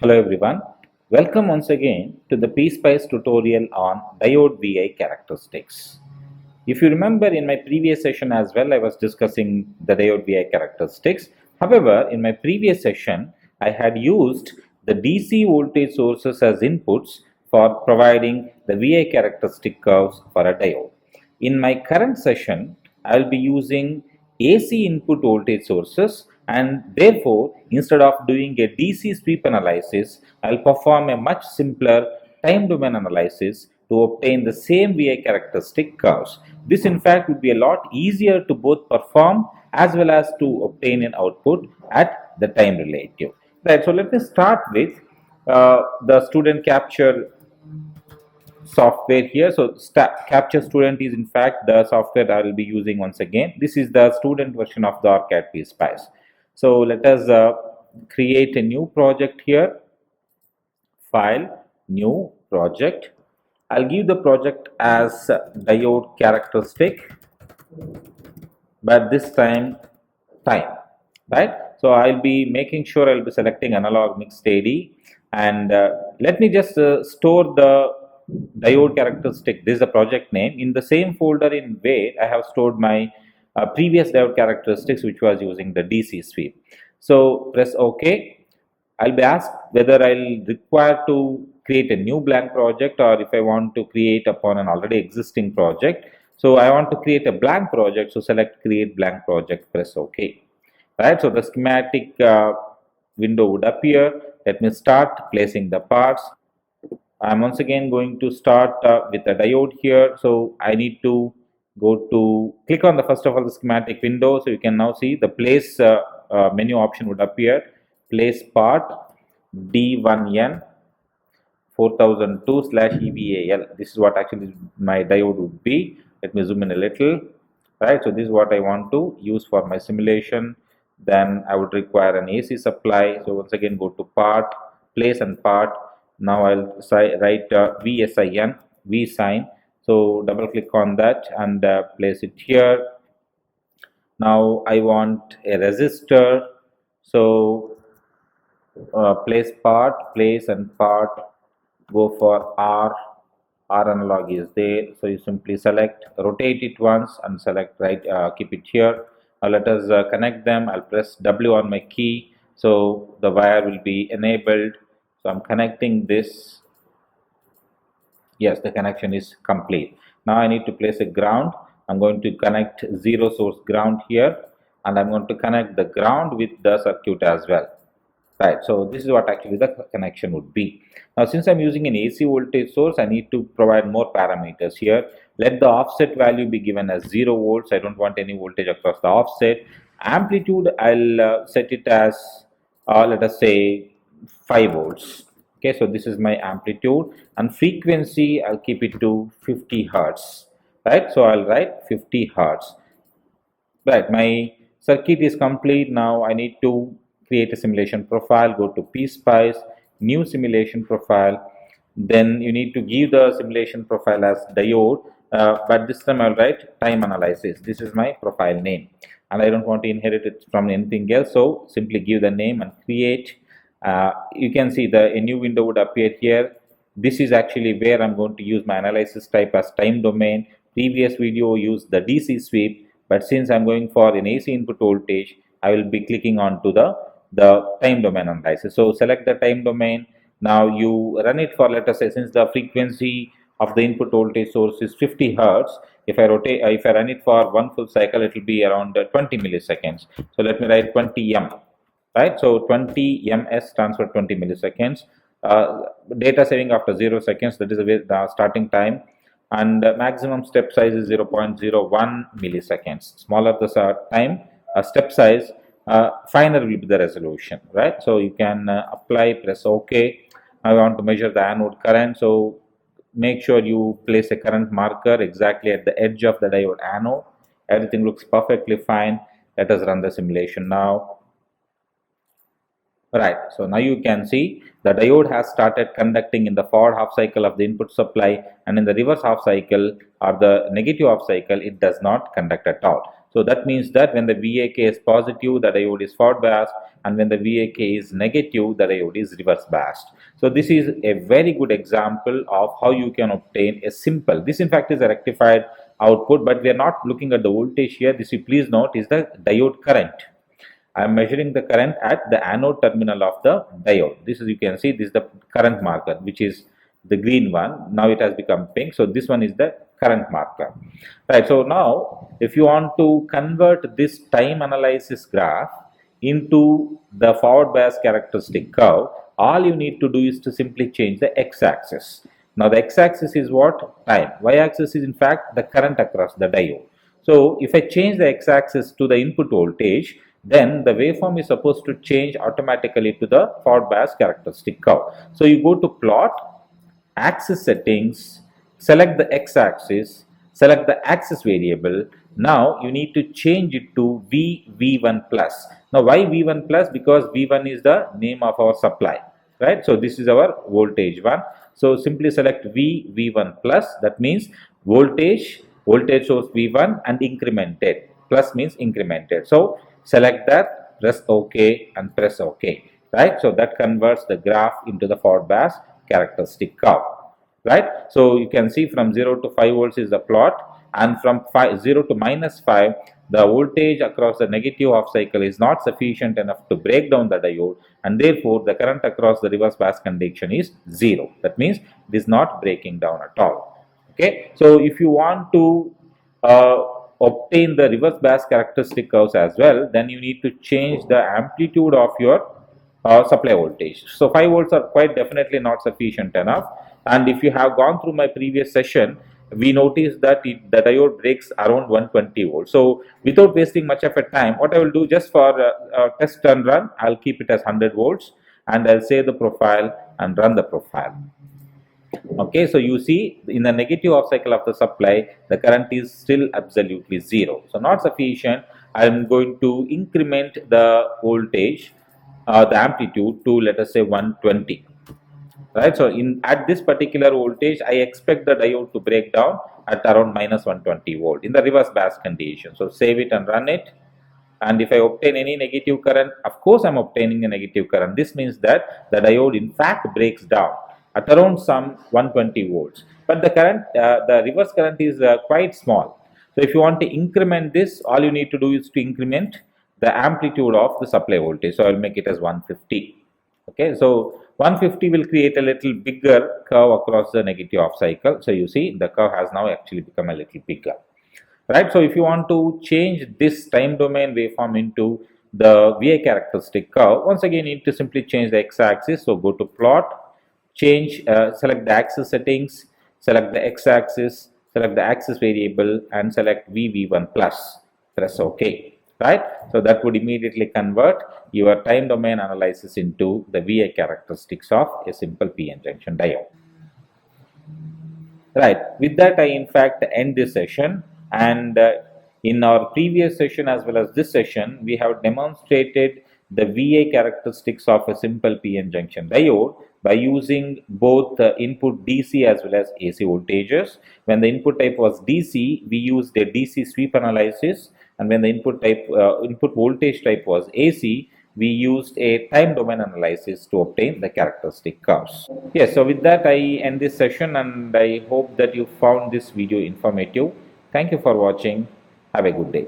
Hello everyone, welcome once again to the PSPICE tutorial on diode VI characteristics. If you remember in my previous session as well, I was discussing the diode VI characteristics. However, in my previous session, I had used the DC voltage sources as inputs for providing the VI characteristic curves for a diode. In my current session, I will be using AC input voltage sources, and therefore instead of doing a DC sweep analysis, I will perform a much simpler time domain analysis to obtain the same VI characteristic curves. This in fact would be a lot easier to both perform as well as to obtain an output at the time relative. Right, so let me start with the student capture software here. So capture student is in fact the software I will be using once again. This is the student version of the ORCAD PSPICE. So let us create a new project here. File, new project. I'll give the project as diode characteristic, but this time, right? So I'll be making sure I'll be selecting analog mixed AD, and let me just store the diode characteristic. This is the project name. In the same folder in where I have stored my previous diode characteristics, which was using the DC sweep. So press OK. I'll be asked whether I'll require to create a new blank project or if I want to create upon an already existing project. So I want to create a blank project, so select create blank project, press OK. Right, so the schematic window would appear. Let me start placing the parts. I'm once again going to start with a diode here. So I need to go to click on the first of all the schematic window. So you can now see the place menu option would appear. Place part D1N 4002/EVAL. This is what actually my diode would be. Let me zoom in a little. Right, so this is what I want to use for my simulation. Then I would require an AC supply. So once again go to part, place and part. Now I'll write VSIN, V sign. So double click on that and place it here. Now I want a resistor. So place part, place and part. Go for R. R analog is there. So you simply select, rotate it once and select right, keep it here. Now let us connect them. I'll press W on my key. So the wire will be enabled. So I'm connecting this. Yes, the connection is complete. Now I need to place a ground. I'm going to connect zero source ground here, and I'm going to connect the ground with the circuit as well. Right, so this is what actually the connection would be. Now since I'm using an AC voltage source, I need to provide more parameters here. Let the offset value be given as 0 volts. I don't want any voltage across the offset. Amplitude, I'll set it as let us say 5 volts. Okay, so this is my amplitude, and frequency I'll keep it to 50 hertz. Right, so I'll write 50 hertz. Right, my circuit is complete. Now I need to create a simulation profile. Go to PSPICE, new simulation profile. Then you need to give the simulation profile as diode, but this time I'll write time analysis. This is my profile name, and I don't want to inherit it from anything else. So simply give the name and create. You can see a new window would appear here. This is actually where I'm going to use my analysis type as time domain. Previous video used the DC sweep, but since I'm going for an AC input voltage, I will be clicking on to the time domain analysis. So select the time domain. Now you run it for, let us say, since the frequency of the input voltage source is 50 hertz, if I run it for one full cycle, it will be around 20 milliseconds. So let me write 20 m. Right, so 20 ms stands for 20 milliseconds. Data saving after 0 seconds, that is the starting time, and maximum step size is 0.01 milliseconds. Smaller the time, step size, finer will be the resolution. Right, so you can apply, press OK. I want to measure the anode current, so make sure you place a current marker exactly at the edge of the diode anode. Everything looks perfectly fine. Let us run the simulation now. Right, so now you can see the diode has started conducting in the forward half cycle of the input supply, and in the reverse half cycle or the negative half cycle it does not conduct at all. So that means that when the VAK is positive, the diode is forward biased, and when the VAK is negative, the diode is reverse biased. So this is a very good example of how you can obtain a simple, this in fact is a rectified output, but we are not looking at the voltage here. This, you please note, is the diode current. I am measuring the current at the anode terminal of the diode. This is, you can see, this is the current marker, which is the green one. Now it has become pink. So this one is the current marker. Right. So now, if you want to convert this time analysis graph into the forward bias characteristic curve, all you need to do is to simply change the x-axis. Now the x-axis is what? Time. Y-axis is in fact the current across the diode. So if I change the x-axis to the input voltage, then the waveform is supposed to change automatically to the forward bias characteristic curve. So you go to plot, axis settings, select the x-axis, select the axis variable. Now you need to change it to V1 plus. Now why V1 plus? Because V1 is the name of our supply, right? So this is our voltage one. So simply select V1 plus. That means voltage source V1 and incremented. Plus means incremented. So select that, press OK and press OK, right? So that converts the graph into the forward bias characteristic curve, right? So you can see from 0 to 5 volts is the plot, and from 0 to -5, the voltage across the negative half cycle is not sufficient enough to break down the diode, and therefore the current across the reverse bias condition is 0. That means it is not breaking down at all. Okay, so if you want to obtain the reverse bias characteristic curves as well, then you need to change the amplitude of your supply voltage. So 5 volts are quite definitely not sufficient enough, and if you have gone through my previous session, we noticed that the diode breaks around 120 volts. So without wasting much of a time, what I will do, just for test and run, I'll keep it as 100 volts and I'll save the profile and run the profile. Okay, so you see in the negative half cycle of the supply, the current is still absolutely 0. So not sufficient. I am going to increment the voltage, the amplitude to, let us say, 120. Right. So at this particular voltage, I expect the diode to break down at around -120 volt in the reverse bias condition. So save it and run it. And if I obtain any negative current, of course I'm obtaining a negative current. This means that the diode in fact breaks down at around some 120 volts. But the current, the reverse current is quite small. So if you want to increment this, all you need to do is to increment the amplitude of the supply voltage. So I'll make it as 150. Okay, so 150 will create a little bigger curve across the negative half cycle. So you see the curve has now actually become a little bigger, right? So if you want to change this time domain waveform into the VA characteristic curve, once again you need to simply change the x-axis. So go to plot, change, select the axis settings, select the x-axis, select the axis variable and select V1 plus, press OK. Right, so that would immediately convert your time domain analysis into the VA characteristics of a simple PN junction diode. Right, with that I in fact end this session, and in our previous session as well as this session we have demonstrated the VA characteristics of a simple PN junction diode by using both input DC as well as AC voltages. When the input type was DC, we used a DC sweep analysis, and when the input voltage type was AC, we used a time domain analysis to obtain the characteristic curves. Yes, so with that I end this session, and I hope that you found this video informative. Thank you for watching. Have a good day.